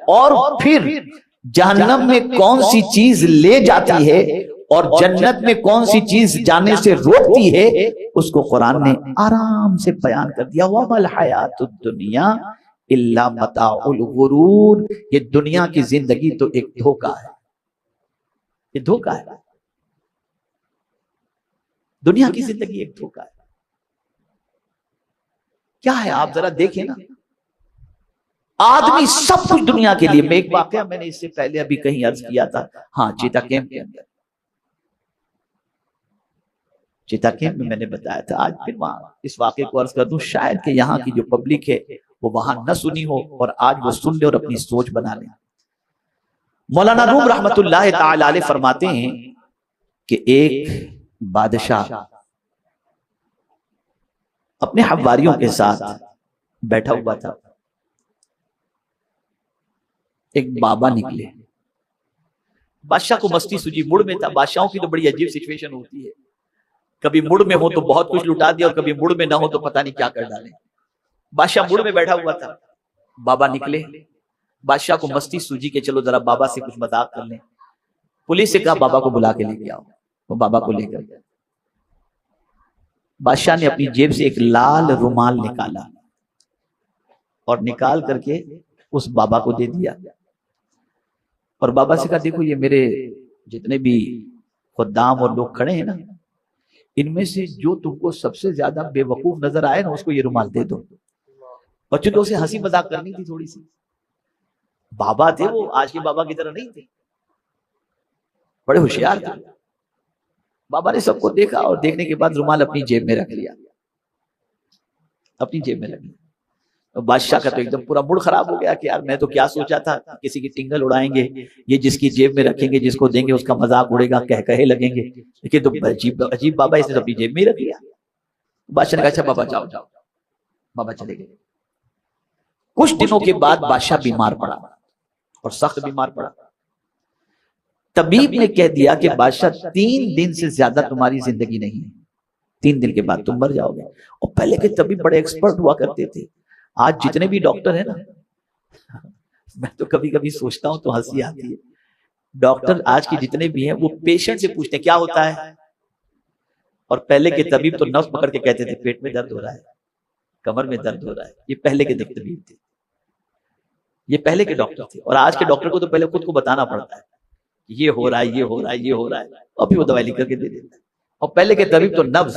اور پھر جہنم میں کون سی چیز لے جاتی ہے اور جنت میں کون سی چیز جانے سے روکتی ہے، اس کو قرآن نے آرام سے بیان کر دیا۔ وَمَا الْحَيَاةُ الدُّنْيَا إِلَّا مَتَاعُ الْغُرُورِ، یہ دنیا کی زندگی تو ایک دھوکہ ہے، یہ دھوکہ ہے، دنیا کی زندگی ایک دھوکہ ہے۔ کیا ہے آپ ذرا دیکھیں نا، آدمی سب کچھ دنیا کے لیے۔ میں ایک واقعہ میں نے اس سے پہلے ابھی کہیں عرض کیا تھا، ہاں چیتا کیمپ کے اندر، چیتا کیمپ میں نے بتایا تھا، آج پھر وہاں اس واقعے کو عرض کر دوں، شاید کہ یہاں کی جو پبلک ہے وہ وہاں نہ سنی ہو اور آج وہ سن لے اور اپنی سوچ بنا لیں۔ مولانا روم رحمت اللہ تعالی علیہ فرماتے ہیں کہ ایک بادشاہ اپنے حواریوں کے ساتھ بیٹھا ہوا تھا، ایک بابا نکلے، بادشاہ کو مستی سوجی، مڑ میں تھا۔ بادشاہوں کی تو بڑی عجیب سچویشن ہوتی ہے، کبھی مڑ میں ہو تو بہت کچھ لٹا دیا اور کبھی مڑ میں نہ ہو تو پتہ نہیں کیا کر ڈالیں۔ بادشاہ مڑ میں بیٹھا ہوا تھا، بابا نکلے، بادشاہ کو مستی سوجی کہ چلو ذرا بابا سے کچھ مذاق کر لیں۔ پولیس سے کہا بابا کو بلا کے لے کے آؤ، وہ بابا کو لے کر گیا۔ بادشاہ نے اپنی جیب سے ایک لال رومال نکالا اور نکال کر کے اس بابا کو دے دیا، اور بابا سے کہا دیکھو یہ میرے جتنے بھی خدام اور لوگ کھڑے ہیں نا، ان میں سے جو تم کو سب سے زیادہ بے وقوف نظر آئے نا اس کو یہ رومال دے دو۔ اور چونکہ اسے ہنسی مذاق کرنی تھی تھوڑی سی، بابا تھے وہ آج کے بابا کی طرح نہیں تھے، بڑے ہوشیار تھے۔ بابا نے سب کو دیکھا اور دیکھنے کے بعد رومال اپنی جیب میں رکھ لیا، اپنی جیب میں رکھ لیا۔ بادشاہ کا تو ایک دم پورا موڈ خراب ہو گیا کہ یار میں تو کیا سوچا تھا، کسی کی ٹنگل اڑائیں گے، یہ جس کی جیب میں رکھیں گے جس کو دیں گے اس کا مذاق اڑے گا، کہے لگیں گے، لیکن تو عجیب بابا اس نے اپنی جیب میں ہی رکھ لیا۔ بادشاہ نے کہا اچھا بابا جاؤ جاؤ، بابا چلے گئے۔ کچھ دنوں کے بعد بادشاہ بیمار پڑا اور سخت بیمار پڑا۔ طبیب نے کہہ دیا کہ بادشاہ 3 دن سے زیادہ تمہاری زندگی نہیں ہے، 3 دن کے بعد تم مر جاؤ گے۔ اور پہلے کے طبیب بڑے ایکسپرٹ ہوا کرتے تھے، آج جتنے بھی ڈاکٹر ہیں نا، میں تو کبھی کبھی سوچتا ہوں تو ہنسی آتی ہے، ڈاکٹر آج کے جتنے بھی ہیں وہ پیشنٹ سے پوچھتے ہیں کیا ہوتا ہے، اور پہلے کے طبیب تو نفس پکڑ کے کہتے تھے پیٹ میں درد ہو رہا ہے، کمر میں درد ہو رہا ہے۔ یہ پہلے کے طبیب تھے، یہ پہلے کے ڈاکٹر تھے، اور آج کے ڈاکٹر کو تو پہلے خود کو بتانا پڑتا ہے یہ ہو رہا ہے، یہ ہو رہا ہے، یہ ہو رہا ہے، اور پھر وہ دوائی لکھ کر کے دے دیتا ہے۔ اور پہلے کے طبیب تو نبض،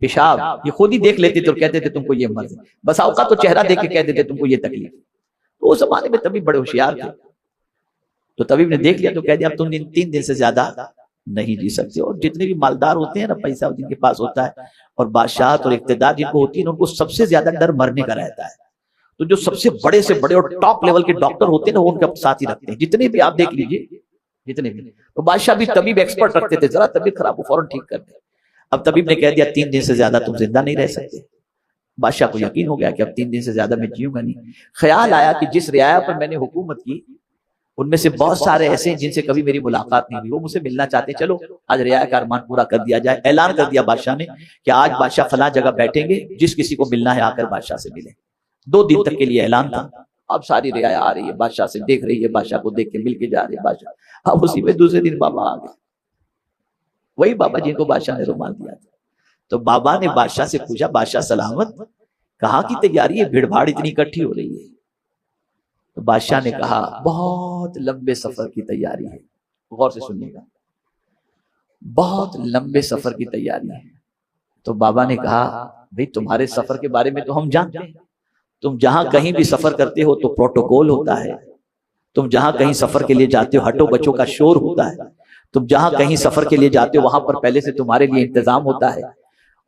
پیشاب یہ خود ہی دیکھ لیتے تھے اور کہتے تھے تم کو یہ مرض ہے، بس اوقات تو چہرہ دیکھ کے کہتے تھے تم کو یہ تکلیف۔ تو اس زمانے میں طبیب بڑے ہوشیار تھے، تو طبیب نے دیکھ لیا تو کہہ دیا اب تم 3 دن سے زیادہ نہیں جی سکتے۔ اور جتنے بھی مالدار ہوتے ہیں نا، پیسہ جن کے پاس ہوتا ہے اور بادشاہت اور اقتدار جن کو ہوتی ہے، ان کو سب سے زیادہ ڈر مرنے کا رہتا ہے۔ تو جو سب سے بڑے اور ٹاپ لیول کے ڈاکٹر ہوتے ہیں نا، وہ ان کے ساتھ ہی رکھتے ہیں، جتنے بھی آپ دیکھ لیجئے، جتنے بھی۔ تو بادشاہ بھی طبیب ایکسپرٹ رکھتے تھے، ذرا طبیعت خراب ہو فوراً ٹھیک کر دیں۔ اب طبیب نے کہہ دیا 3 دن سے زیادہ تم زندہ نہیں رہ سکتے۔ بادشاہ کو یقین ہو گیا کہ اب 3 دن سے زیادہ میں جیوں گا نہیں۔ خیال آیا کہ جس رعایا پر میں نے حکومت کی ان میں سے بہت سارے ایسے ہیں جن سے کبھی میری ملاقات نہیں ہوئی، وہ مجھ سے ملنا چاہتے ہیں، چلو آج رعایا کا ارمان پورا کر دیا جائے۔ اعلان کر دیا بادشاہ نے کہ آج بادشاہ فلاں جگہ بیٹھیں گے، جس کسی کو ملنا ہے آ کر بادشاہ سے ملے۔ 2 دن تک کے لیے اعلان تھا۔ اب ساری رعایا آ رہی ہے، بادشاہ سے دیکھ رہی ہے، بادشاہ کو دیکھ کے مل کے جا رہی ہے بادشاہ۔ اب اسی میں دوسرے دن بابا آ گئے، وہی بابا جن کو بادشاہ نے رومال دیا تھا۔ تو بابا نے بادشاہ سے پوچھا بادشاہ سلامت، کہاں کی تیاری ہے، بھیڑ بھاڑ اتنی اکٹھی ہو رہی ہے؟ تو بادشاہ نے کہا بہت لمبے سفر کی تیاری ہے۔ غور سے سنیے گا، بہت لمبے سفر کی تیاری ہے۔ تو بابا نے کہا بھئی تمہارے سفر کے بارے میں تو ہم جانتے ہیں، تم جہاں کہیں بھی سفر کرتے ہو تو پروٹوکول ہوتا ہے، تم جہاں کہیں سفر کے لیے جاتے ہو ہٹو بچوں کا شور ہوتا ہے، تم جہاں کہیں سفر کے لیے جاتے ہو وہاں پر پہلے سے تمہارے لیے انتظام ہوتا ہے،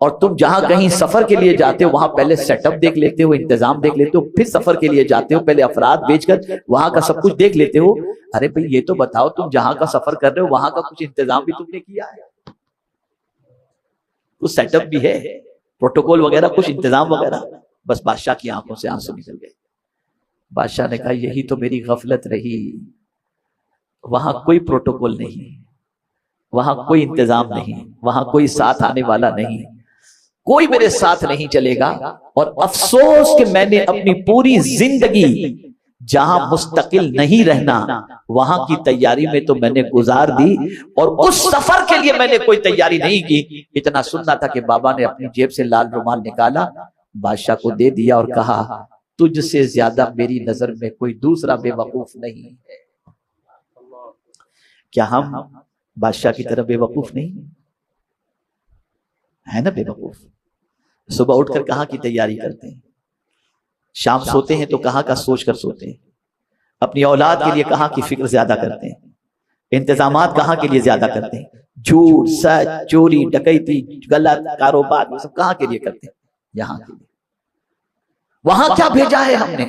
اور تم جہاں کہیں سفر کے لیے جاتے ہو وہاں پہلے سیٹ اپ دیکھ لیتے ہو، انتظام دیکھ لیتے ہو، پھر سفر کے لیے جاتے ہو پہلے افراد بھیج کر وہاں کا سب کچھ دیکھ لیتے ہو۔ ارے بھئی یہ تو بتاؤ تم جہاں کا سفر کر رہے ہو وہاں کا کچھ انتظام بھی تم نے کیا ہے؟ کچھ سیٹ اپ بھی ہے، پروٹوکول وغیرہ، کچھ انتظام وغیرہ؟ بس بادشاہ کی آنکھوں سے آنسو نکل گئے۔ بادشاہ نے کہا یہی تو میری غفلت رہی، وہاں کوئی پروٹوکول نہیں، وہاں کوئی انتظام نہیں، وہاں کوئی ساتھ آنے والا نہیں، کوئی میرے ساتھ نہیں چلے گا۔ اور افسوس کہ میں نے اپنی پوری زندگی جہاں مستقل نہیں رہنا وہاں کی تیاری میں تو میں نے گزار دی، اور اس سفر کے لیے میں نے کوئی تیاری نہیں کی۔ اتنا سننا تھا کہ بابا نے اپنی جیب سے لال رومال نکالا، بادشاہ کو دے دیا اور کہا تجھ سے زیادہ میری نظر میں کوئی دوسرا بے وقوف نہیں ہے۔ کیا ہم بادشاہ کی طرح بے وقوف نہیں ہے نا؟ بے وقوف صبح اٹھ کر کہاں کی تیاری کرتے ہیں، شام سوتے ہیں تو کہاں کا سوچ کر سوتے ہیں، اپنی اولاد کے لیے کہاں کی فکر زیادہ کرتے ہیں، انتظامات کہاں کے لیے زیادہ کرتے ہیں، جھوٹ سچ چوری ڈکیتی غلط کاروبار یہ سب کہاں کے لیے کرتے ہیں؟ یہاں کے لیے۔ وہاں کیا بھیجا ہے ہم نے،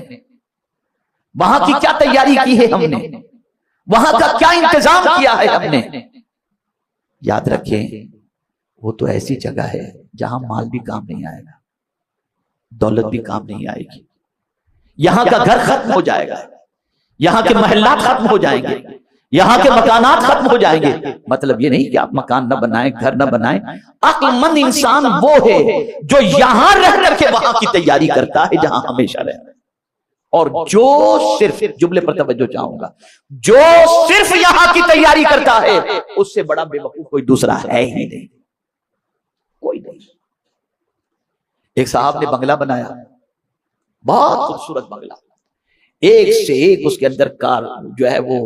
وہاں کی کیا تیاری کی ہے ہم نے، وہاں کا کیا انتظام کیا ہے ہم نے۔ یاد رکھیں وہ تو ایسی جگہ ہے جہاں مال بھی کام نہیں آئے گا، دولت بھی کام نہیں آئے گی، یہاں کا گھر ختم ہو جائے گا، یہاں کے محلات ختم ہو جائیں گے، یہاں کے مکانات ختم ہو جائیں گے۔ مطلب یہ نہیں کہ آپ مکان نہ بنائیں گھر نہ بنائیں، عقل مند انسان وہ ہے جو یہاں رہ کر کے وہاں کی تیاری کرتا ہے جہاں ہمیشہ رہنا ہے، اور جو صرف جملے پر توجہ چاہوں گا، جو صرف یہاں کی تیاری کرتا ہے اس سے بڑا بے وقوف کوئی دوسرا ہے ہی نہیں، کوئی نہیں۔ ایک صاحب نے بنگلہ بنایا، بہت خوبصورت بنگلہ، ایک سے ایک اس کے اندر کار جو ہے وہ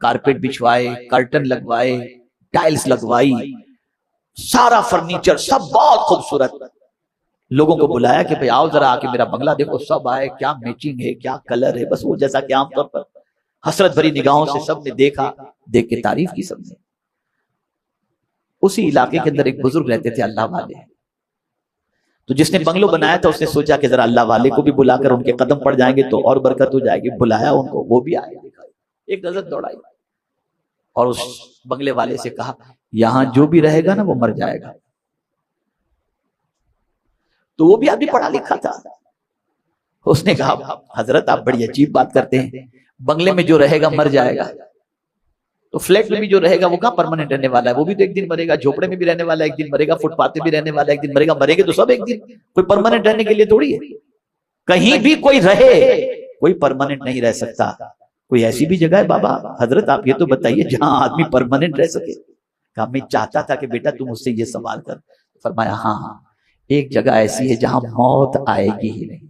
کارپیٹ بچھوائے، کرٹن لگوائے، ٹائلز لگوائی، سارا فرنیچر سب بہت خوبصورت۔ لوگوں کو بلایا کہ بھئی آؤ ذرا آ کے میرا بنگلہ دیکھو، سب آئے، کیا میچنگ ہے، کیا کلر ہے، بس وہ جیسا کہ عام طور پر حسرت بھری نگاہوں سے سب نے دیکھا، دیکھ کے تعریف کی سب نے۔ اسی علاقے کے اندر ایک بزرگ رہتے تھے اللہ والے، تو جس نے بنگلو بنایا تھا اس نے سوچا کہ ذرا اللہ والے کو بھی بلا کر ان کے قدم پڑ جائیں گے تو اور برکت ہو جائے گی۔ بلایا ان کو، وہ بھی آئے، ایک نظر دوڑائی اور اس بنگلے والے سے کہا یہاں جو بھی رہے گا نا وہ مر جائے گا۔ تو وہ بھی آدمی پڑھا لکھا تھا، اس نے کہا حضرت آپ بڑی عجیب بات کرتے ہیں، بنگلے میں جو رہے گا مر جائے گا، تو فلیٹ میں بھی جو رہے گا وہ کہاں پرماننٹ رہنے والا ہے، وہ بھی تو ایک دن مرے گا، جھوپڑے میں بھی رہنے والا ہے ایک دن مرے گا، فٹ پاتھ پہ بھی رہنے والا ہے ایک دن مرے گا، مرے گے تو سب ایک دن، کوئی پرماننٹ رہنے کے لیے تھوڑی ہے، کہیں بھی کوئی رہے کوئی پرماننٹ نہیں رہ سکتا۔ کوئی ایسی بھی جگہ ہے بابا حضرت آپ یہ تو بتائیے جہاں آدمی پرماننٹ رہ سکے؟ کہا میں چاہتا تھا کہ بیٹا تم مجھ سے یہ سوال کر۔ فرمایا ہاں ایک جگہ ایسی ہے جہاں موت آئے گی ہی نہیں،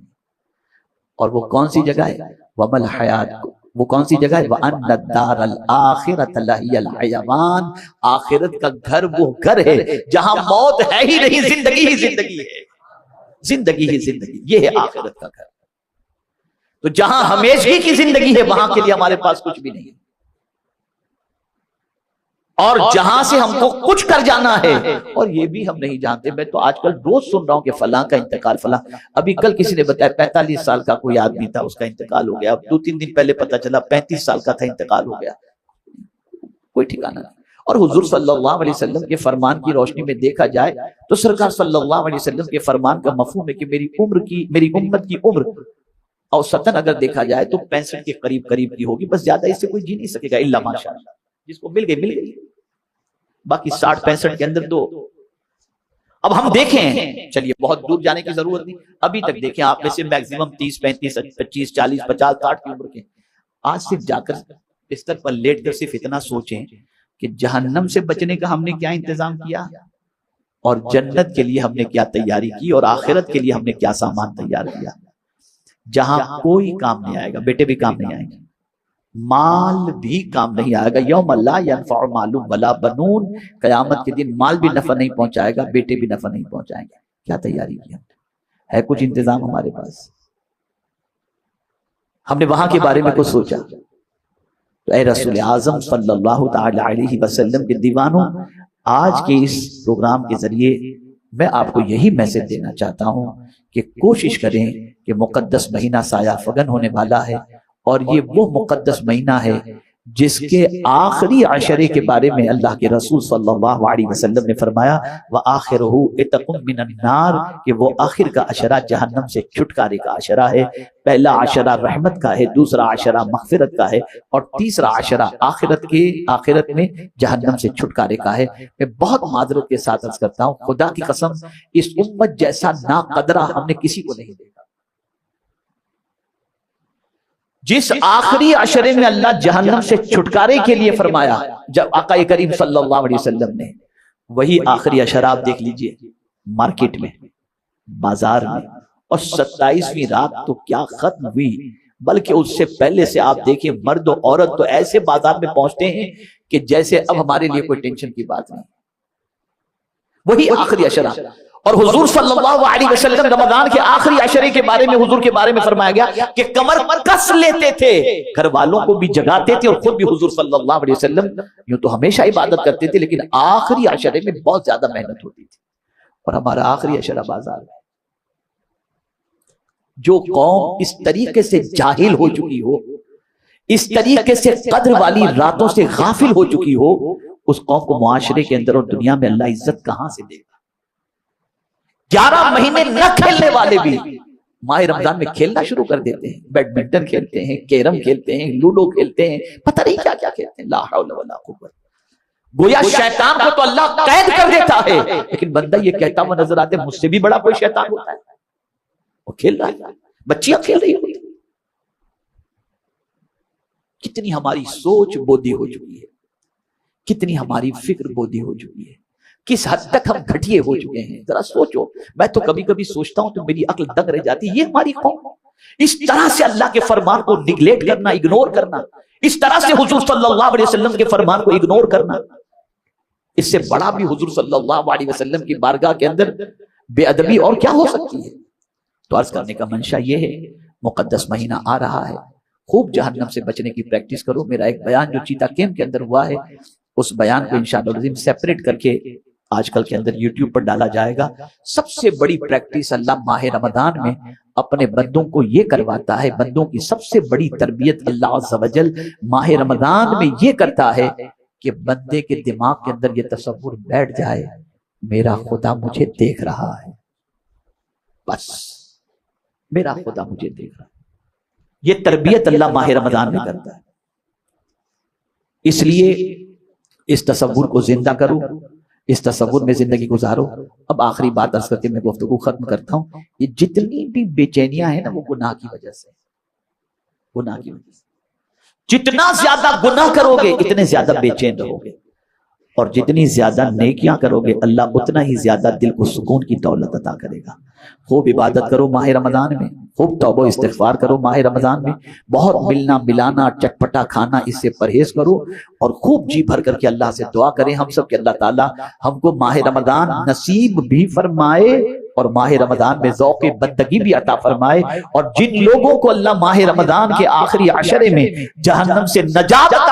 اور وہ کون سی جگہ ہے؟ وَمَا الْحَيَاةُ، وہ کون سی جگہ ہے؟ وَأَنَّ الدَّارَ الْآخِرَةَ لَهِيَ الْحَيَوَانُ، آخرت کا گھر وہ گھر ہے جہاں موت ہے ہی نہیں، زندگی ہی زندگی ہے، زندگی ہی زندگی، یہ ہے آخرت کا گھر۔ تو جہاں ہمیشگی کی زندگی ہے وہاں کے لیے ہمارے پاس کچھ بھی نہیں، اور جہاں سے ہم کو کچھ کر جانا ہے اور یہ بھی ہم نہیں جانتے۔ میں تو آج کل روز سن رہا ہوں کہ فلاں کا انتقال، فلاں، ابھی کل کسی نے بتایا 45 سال کا کوئی آدمی تھا اس کا انتقال ہو گیا، اب 2-3 دن پہلے پتا چلا 35 سال کا تھا انتقال ہو گیا، کوئی ٹھکانہ نہیں۔ اور حضور صلی اللہ علیہ وسلم کے فرمان کی روشنی میں دیکھا جائے تو سرکار صلی اللہ علیہ وسلم کے فرمان کا مفہوم ہے کہ میری امت کی عمر اوسطاً اگر دیکھا جائے تو 65 کے قریب قریب کی ہوگی، بس زیادہ اس سے کوئی جی نہیں سکے گا الا ماشاءاللہ، جس کو مل گئی، باقی 60-65 کے اندر تو اب ہم دیکھیں، چلیے بہت دور جانے کی ضرورت نہیں، ابھی تک دیکھیں آپ میں سے میکسیمم 30-35 25 40 50 60 کی عمر کے، آج صرف جا کر بستر پر لیٹ کر صرف اتنا سوچیں کہ جہنم سے بچنے کا ہم نے کیا انتظام کیا، اور جنت کے لیے ہم نے کیا تیاری کی، اور آخرت کے لیے ہم نے کیا سامان تیار کیا، جہاں کوئی کام نہیں آئے گا، بیٹے بھی کام نہیں آئیں گے، مال بھی کام نہیں آئے گا، یوم لا ینفع مال ولا بنون، قیامت کے دن مال بھی نفع نہیں پہنچائے گا، بیٹے بھی نفع نہیں پہنچائیں گے۔ کیا تیاری کی ہے کچھ انتظام ہمارے پاس؟ ہم نے وہاں کے بارے میں کچھ سوچا؟ تو اے رسول اعظم صلی اللہ تعالی علیہ وسلم کے دیوانوں، آج کے اس پروگرام کے ذریعے میں آپ کو یہی میسج دینا چاہتا ہوں کہ کوشش کریں کہ مقدس مہینہ سایہ فگن ہونے والا ہے، اور یہ وہ مقدس مہینہ ہے جس کے آخری عشرے کے بارے میں اللہ کے رسول صلی اللہ علیہ وسلم نے فرمایا وَآخِرُهُ عِتْقٌ مِّنَ النَّارِ، کہ وہ آخر کا عشرہ جہنم سے چھٹکارے کا عشرہ ہے۔ پہلا عشرہ رحمت کا ہے، دوسرا عشرہ مغفرت کا ہے، اور تیسرا عشرہ آخرت میں جہنم سے چھٹکارے کا ہے۔ میں بہت معذرت کے ساتھ عرض کرتا ہوں، خدا کی قسم اس امت جیسا ناقدرہ ہم نے کسی کو نہیں دیکھا۔ جس آخری عشرے میں اللہ جہنم سے چھٹکارے کے لیے فرمایا جب آقا کریم صلی اللہ علیہ وسلم نے، وہی آخری عشرہ آپ دیکھ لیجئے مارکیٹ میں، بازار میں، اور 27ویں رات تو کیا ختم ہوئی، بلکہ اس سے پہلے سے آپ دیکھیں مرد و عورت تو ایسے بازار میں پہنچتے ہیں کہ جیسے اب ہمارے لیے کوئی ٹینشن کی بات نہیں. وہی آخری عشرہ. اور حضور صلی اللہ علیہ وسلم رمضان کے آخری عشرے کے بارے میں حضور کے بارے میں فرمایا گیا کہ کمر کس لیتے تھے، گھر والوں کو بھی جگاتے تھے اور خود بھی حضور صلی اللہ علیہ وسلم یوں تو ہمیشہ عبادت کرتے تھے، لیکن آخری عشرے میں بہت زیادہ محنت ہوتی تھی. اور ہمارا آخری عشرہ بازار میں. جو قوم اس طریقے سے جاہل ہو چکی ہو، اس طریقے سے قدر والی راتوں سے غافل ہو چکی ہو، اس قوم کو معاشرے کے اندر اور دنیا میں اللہ عزت کہاں سے دے گا؟ 11 مہینے نہ کھیلنے والے بھی ماہ رمضان میں کھیلنا شروع کر دیتے ہیں، بیڈمنٹن کھیلتے ہیں، کیرم کھیلتے ہیں، لوڈو کھیلتے ہیں، پتہ نہیں کیا کیا کھیلتے ہیں. لا حول ولا قوت. گویا شیطان کو تو اللہ قید کر دیتا ہے، لیکن بندہ یہ کہتا ہوا نظر آتا ہے مجھ سے بھی بڑا کوئی شیطان ہوتا ہے. وہ کھیل رہا ہے، بچیاں کھیل رہی ہوتی. کتنی ہماری سوچ بودی ہو چکی ہے، کتنی ہماری فکر بودی ہو چکی ہے، کس حد تک ہم گھٹیے ہو چکے ہیں. ذرا سوچو. میں تو کبھی کبھی سوچتا ہوں تو میری عقل دنگ رہ جاتی ہے. یہ ہماری قوم اس طرح سے اللہ کے فرمان کو نگلیکٹ کرنا، اگنور کرنا، اس طرح سے حضور صلی اللہ علیہ وسلم کے فرمان کو اگنور کرنا، اس سے بڑا بھی حضور صلی اللہ علیہ وسلم کی بارگاہ کے اندر بے ادبی اور کیا ہو سکتی ہے. تو عرض کرنے کا منشا یہ ہے، مقدس مہینہ آ رہا ہے، خوب جہنم سے بچنے کی پریکٹس کرو. میرا ایک بیان جو چیتا کیمپ کے اندر ہوا ہے، اس بیان کو انشاءاللہ العظیم سیپریٹ کر کے آج کل کے اندر یوٹیوب پر ڈالا جائے گا. سب سے بڑی پریکٹس اللہ ماہ رمضان میں اپنے بندوں کو یہ کرواتا ہے، بندوں کی سب سے بڑی تربیت اللہ عز و جل ماہ رمضان میں یہ کرتا ہے کہ بندے کے دماغ کے اندر یہ تصور بیٹھ جائے میرا خدا مجھے دیکھ رہا ہے. بس میرا خدا مجھے دیکھ رہا ہے. یہ تربیت اللہ ماہ رمضان میں کرتا ہے. اس لیے اس تصور کو زندہ کرو، اس تصور میں زندگی گزارو. اب آخری بات عرض کرتے میں گفتگو ختم کرتا ہوں. یہ جتنی بھی بے چینیاں ہیں نا، وہ گناہ کی وجہ سے، گناہ کی وجہ سے. جتنا زیادہ گناہ کرو گے اتنے زیادہ بے چین رہو گے، اور جتنی زیادہ نیکیاں کرو گے اللہ اتنا ہی زیادہ دل کو سکون کی دولت عطا کرے گا. خوب عبادت کرو ماہ رمضان میں، خوب توبہ و استغفار کرو ماہ رمضان میں، بہت ملنا ملانا چٹپٹا کھانا اس سے پرہیز کرو، اور خوب جی بھر کر کے اللہ سے دعا کریں ہم سب کہ اللہ تعالیٰ ہم کو ماہ رمضان نصیب بھی فرمائے اور ماہ رمضان میں ذوق بندگی بھی عطا فرمائے. اور جن لوگوں کو اللہ ماہ رمضان کے آخری عشرے میں جہنم سے نجات